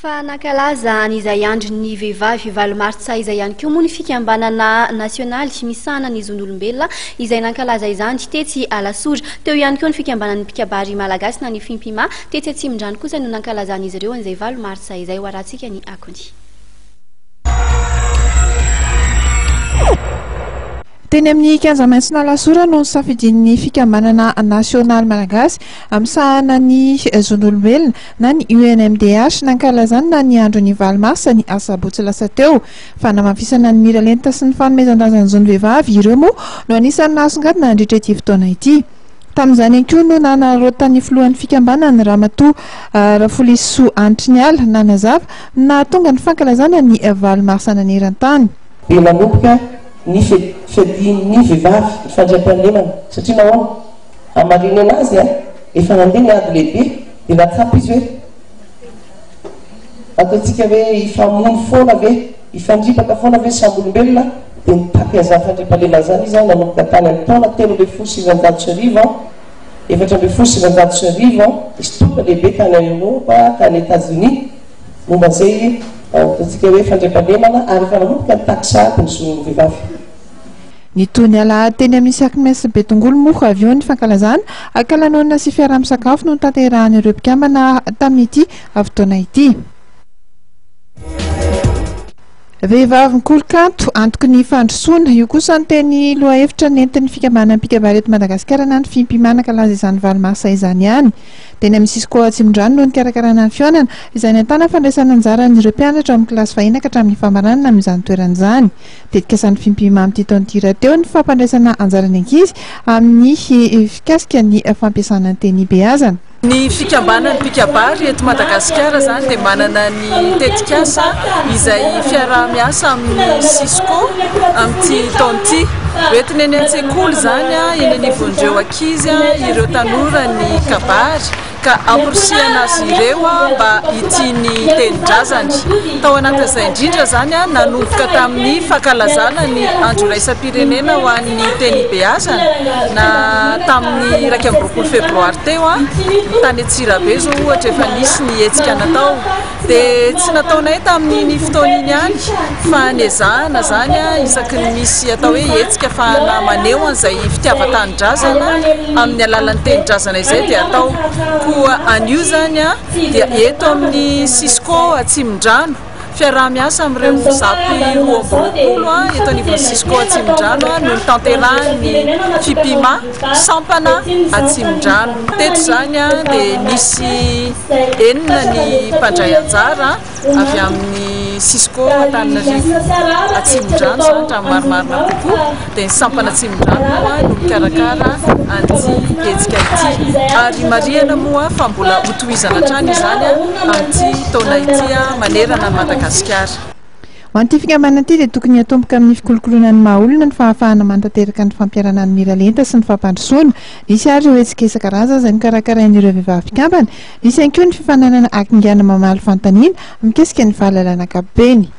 Fa nankalaza izay andro ny vehivavy valo martsa izay ihany koa moa ny fikambanana nasionaly misana ny zon'olombelona izay nankalaza izany tetsy Alasora teo ihany koa ny fikambanan'ny mpikabary malagasy na ny Fimpima tetsy Atsimindrandrano kosa no nankalazan'izy ireo izay valo martsa izay ho arahantsika ny akony. Teny amin'ny 15 maitsina Alasora no safidin'ny fikambanana nasionaly malagasy amsahana ny zon'olombelona na ny UNMDH nankalazana ny andro ny valo marsa ny asabotsy lasa teo fa namafisana ny miralenta sy ny fanomezan-drazana ny zon'vehivavy ireo moa no anisany nasongadina nandritra ity fotoana ity. Tamin'izany koa no nanarotany filohan'ny fikambanana Ramatoa Rafolisiso Antiny Ala nanazava na tonga ny fankalazana ny valo marsa naneran-tany. Ny fedin'ny vehivavy ny fandriam-pahalemana satria nahoana amariny anazy efa nandeha ny ady lehibe dia natsapa izy hoe ataontsika hoe ifamono foana ve ifandripaka foana ve samby olombelona dia nitapy aza fandriam-pahalemana zany izy nanomboka tany amin'ny taona 3,700 4,700 dia sotoka lehibe tany Eropa tany États-Unis momba zay ataontsika hoe fandriam-pahalemana ary efa nanomboka nitakisahako ny zon'ny vehivavy. Ny tony ala teny amin'ny sakimesy Betongolo moa avy eo ny fankalazana akalanona sy fiaraha-misakafo no tanterahan'ireo mpikambana tamin'ity fotoana ity. Vehivavy Nkolokanto antoky ny fandrosoana io kosa ny teny loha hevitra nentin'ny fikambanana mpikabary eto Madagasikara na ny Fimpima nankalaza izany valo marsa izany ihany. Teny amin'ny Sisiko Atsimindrandrano no nikarakarana ny fihaonana izay nahitana fandraisana anjara an'ireo mpianatra amin'ny kilasy fahiny ka hatramin'ny fambaranana amin'izany toeran'izany. Dedikasan'ny Fimpima amin'ity taon'ity rahateo ny fampandraisana anjarany ankizy amin'ny fikasika ny fampiasana ny teny beazana. Ny fikambanana mpikabary eto Madagasikara zany dia manana ny tetikasa izay fiaraha-miasa amin'ny Sisiko amin'ity taon'ity. Hoentiny eny an-tsekoly zany eny anivon'ireo ankizy ireo tanora ny kabary ka amporisihana azy ireo mba hitiany tenin-drazany. Tao anatin'izay indrindra zany nanomboka tamin'ny fankalazana ny andro iraisam-pirenena ho an'ny teny beazana na tamin'ny 20 febroary teo tany Antsirabe zao ohatra efa nisy ny hetsika natao dia tsy nataonay tamin'ny fotoan'iny ihany fa nezahana zany isaky ny misy atao hoe hetsika fa maneho an'izay fitiavan-tanindrazana amin'ny alalan'ny tenin-drazana izay dia atao koa an'io zany dia eto amin'ny Sisiko Atsimindrandrano fiaraha-miasa amin'ireo zapy 20 eto anivon'ny Sisiko Atsimindrandrano no nitanterahany Fimpima sampana Atsimindrandrano. Teto zany dia nisy enina ny mpandray anjara avy amin'ny Sisiko Antananarivo Atsimindrandrano zany raha marimarina kokoa dia ny sampana Atsimindrandrano moa no mikarakara an'ity hetsika ity ary marihana moa fa mbola hotohizana hatrany izany amin'ity taona ity manerana Madagasikara. Ho an'ity fikambanana ity dia tokony hatomboka amin'ny fikolokoloana ny mahaolona ny fahafahana mantanteraka ny fampiarana ny miralenta sy ny fampandrosoana. Nisy ary ireo hetsika isan-karazany izay mikarakarain'ireo vehivavy mpikambana. Nisy ihany koa ny fifananana akingana mamaly fantaniana mikasika ny fahalalana ankapobeny.